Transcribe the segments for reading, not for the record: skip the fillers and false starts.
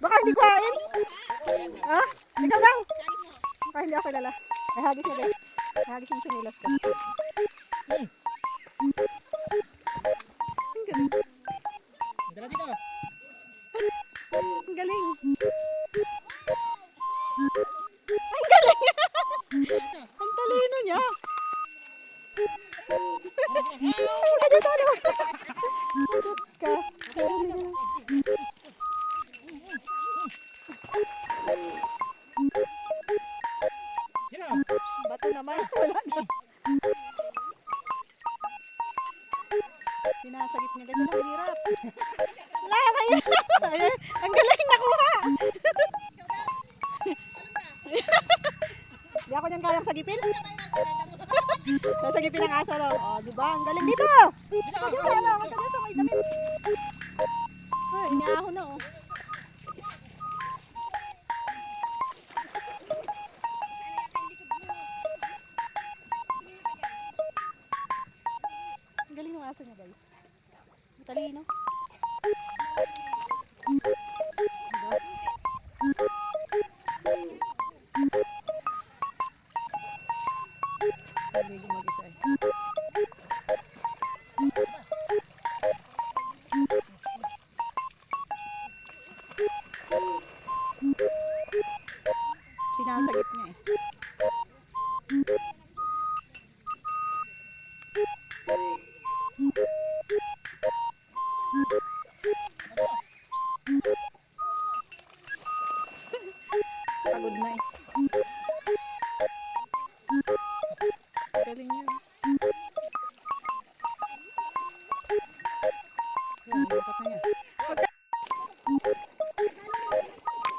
Baka hindi kuhain. Ha? Ikaw daw. Baka hindi ako kilala. Ay, hagis na guys. Hagis yung sinilas ko. Ang galing. Dala dito. Ang galing. Ang galing. Ang talino niya. Ang ganyan sa ano. Madot ka. Bato naman. Wala na. Sinasagip niya kasi ang hirap. Wala kaya. Ang galing nakuha. Hindi ako niyan kayang sagipin. Sasagipin ng aso lang. O, diba? Ang galing dito. Ito dyan sana. Ito dyan sa may damit. Ay, iniahon na oh. Ang galing ng aso niya guys. Matalino. Hindi mag-isa eh. Sinasagip niya eh. Pagod na eh. Galing niya. Yan, dapat na niya.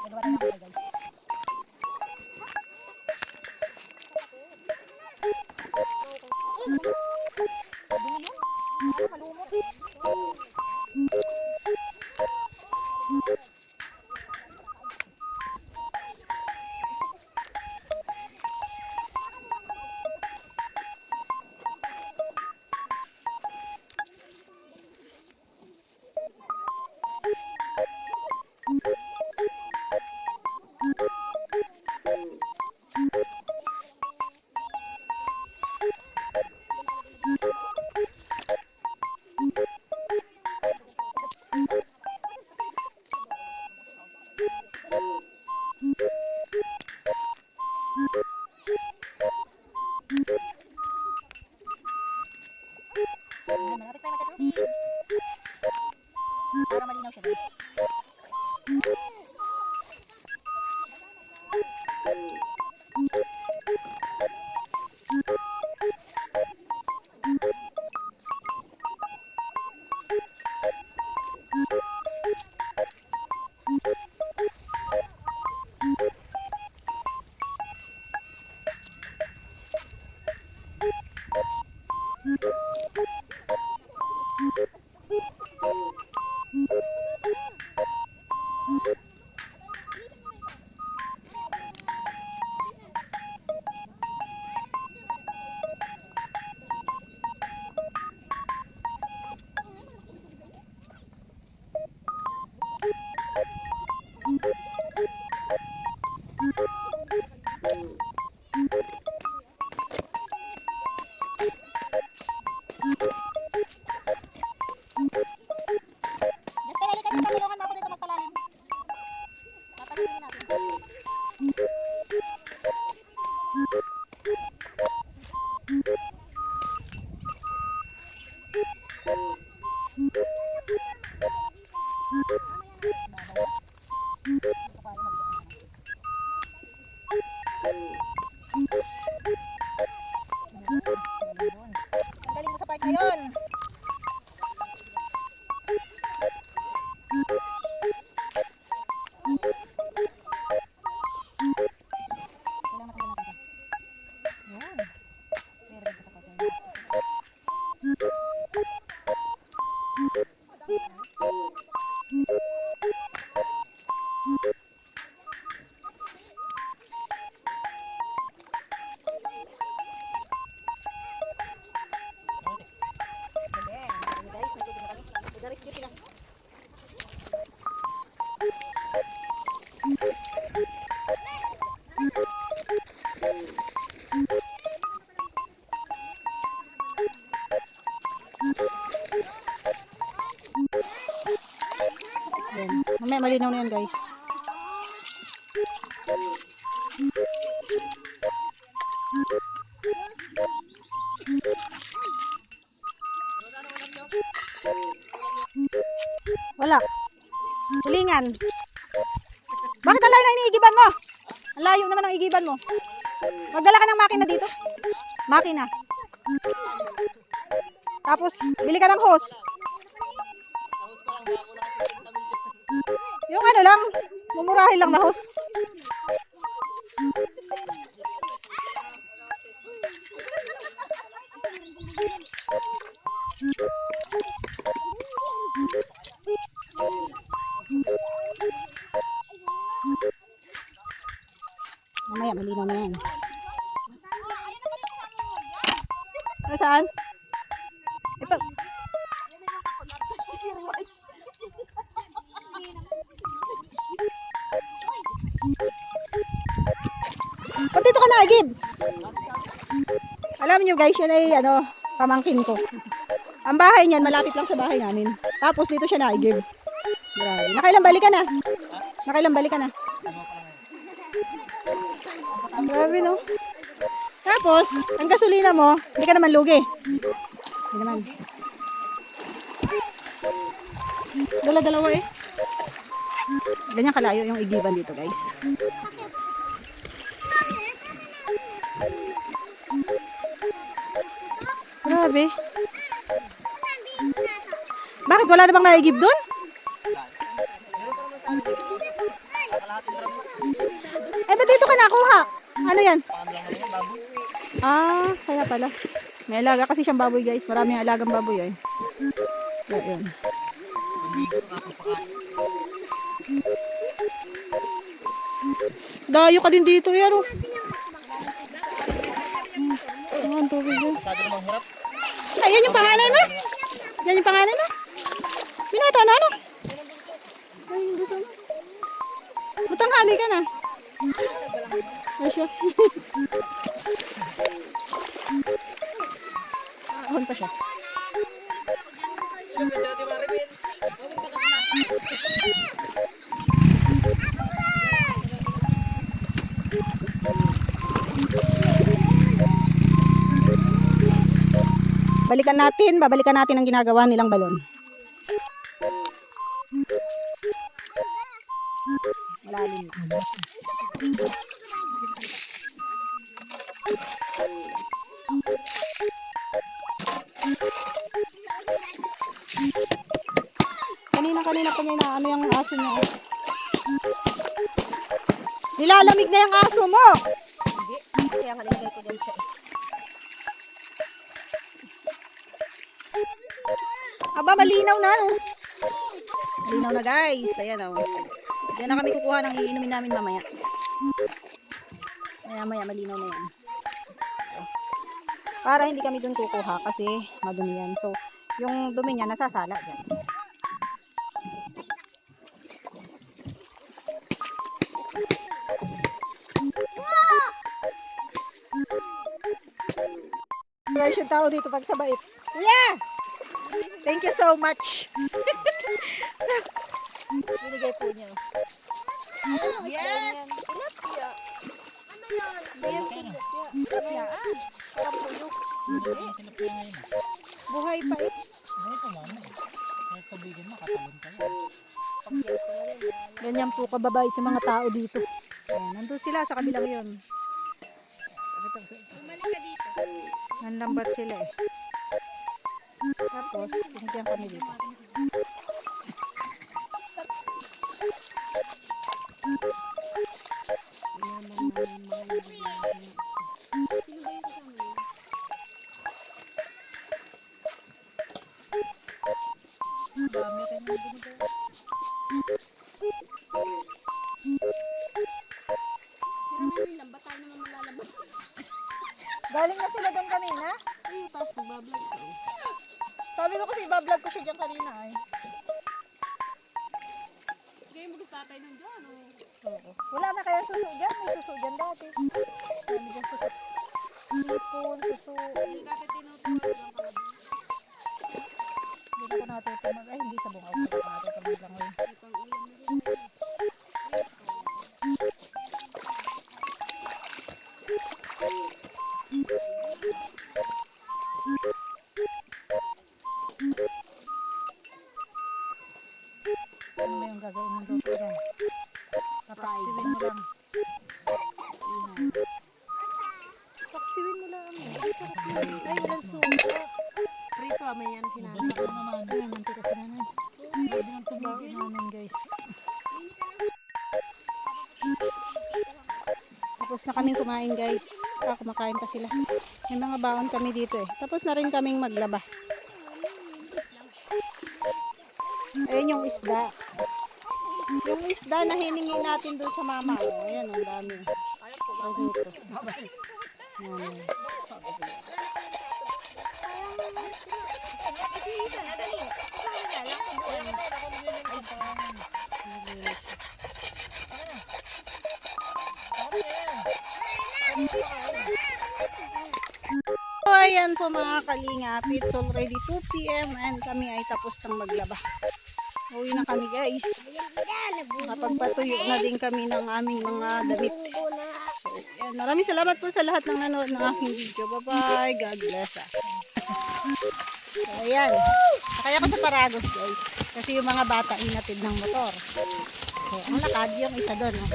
Dalawa na lang guys. Malapit tayo magkatubig. Para malinaw siya guys. Mamaya malinaw na yan guys. Wala. Tulingan. Bakit ang layo na iniigiban mo? Ang layo naman ang igiban mo. Magdala ka ng makina dito. Makina. Tapos, bili ka ng hose. Yung ano lang, mumurahin lang na hose. Mamaya, malinaw na yan. Saan? Ito. Ba't dito ka naigib? Alam nyo guys, yan ay pamangkin ko. Ang bahay niyan, malapit lang sa bahay namin. Tapos dito siya naigib. Grabe. Nakailang balik ka na? Nakailang balik ka na? Grabe no? Tapos, ang gasolina mo, hindi ka naman lugi. Hindi naman. Dala-dalawa eh. Ganyan kalayo yung igiban dito guys. Grabe. Bakit wala namang naigib doon? Eh, ba't dito ka nakuha? Ano yan? Ah, kaya pala. May alaga kasi siyang baboy guys. Maraming alagang baboy eh. Ayan. Dayo ka din dito eh. Ano? Ang tubig yan. Ay, yan yung panganay mo? Yan yung panganay mo? Binata na ano? Ay, yung gusto mo. Matanghali ka na. Ay siya. Ahon pa siya. Babalikan natin ang ginagawa nilang balon. Lalim. Kanina pa niya na ano yung aso niya. Nilalamig na yung aso mo. Hindi. Kaya nga nilagay ko dyan siya. Aba, malinaw na. No? Malinaw na guys. Ayan o. Diyan na kami kukuha ng iinumin namin mamaya. Maya malinaw na yan. Para hindi kami dun kukuha kasi madumi yan. So, yung dumi niya nasasala dyan. Guys, yung tao dito pag sa bait. Yeah! Thank you so much. Binigay po niyo. Yes! Tilapia. Ano yan? Tilapia. Parang puyo. Buhay pa eh. Buhay pa mama eh. Kahit pabigan mo, katalon ka yan. Ganyan po kababait yung mga tao dito. Ayan, nandun sila sa kabilang yun. Bumalik ka dito. Nanlambat sila eh. Tapos, pinigyan kami dito. Dami rin yung binigay. Galing na sila doon kanina? Ay, tapos magbablog ka. Sabi ko kasi ibablog ko siya dyan kanina ay. Ngayon mag-statay ng dyan, Oo. Wala na kaya suso dyan. May suso dyan dati. Dami dyan suso. Sipon, suso. Yung dati tinutuwa lang ka. Dito ko natutumag. Ay, hindi sa bungaw. Dito ko natutumag lang ngayon. Ano ba yung gagawin mong luto dyan? Papaksiwin mo lang. Paksiwin mo lang. Sarap yun. Ay, walang suka. Prito, may yan sinabi. Basta ka naman. Ay, mantika si nanay. Pwede nang tumigil. Namin guys. Tapos na kaming kumain guys. Kumakain pa sila. May mga baon kami dito eh. Tapos na rin kaming maglaba. Ayun yung isda. Yung isda na hiningi natin doon sa mama. Oh, ayan, ang dami. Ay, dito. Ayan. So, ayan po mga kalingap. It's already 2 p.m. and kami ay tapos ng maglaba. Uwi na kami guys. Nakapagpatuyo na din kami ng aming mga damit. So, ayan. Maraming salamat po sa lahat ng nanood ng aking video. Bye-bye. God bless us. So, ayan. Kaya ko sa Paragos guys. Kasi yung mga bata inatid ng motor. So, ang lakad yung isa doon. Oh.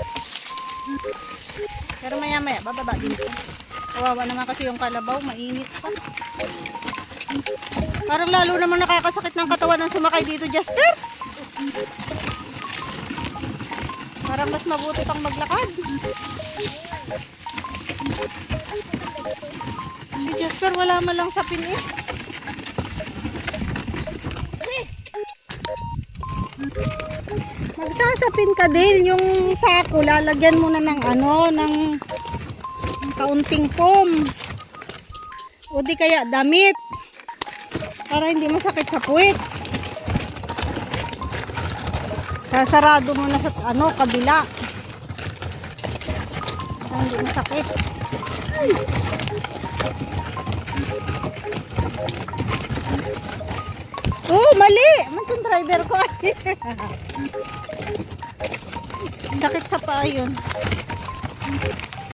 Pero maya-maya, bababa din ito. Kawawa naman kasi yung kalabaw, mainit pa. Parang lalo naman nakakasakit ng katawan ng sumakay dito, Jasper. Parang mas mabuti pang maglakad. Si Jasper wala man lang sapin eh. Magsasapin ka din yung sako, lalagyan mo na ng ano, ng kaunting foam. O di kaya damit. Para hindi masakit sa puwit. Sasarado mo na sa ano, kabila. Para hindi masakit. Oh, mali! Itong driver ko. Sakit sa paa yun.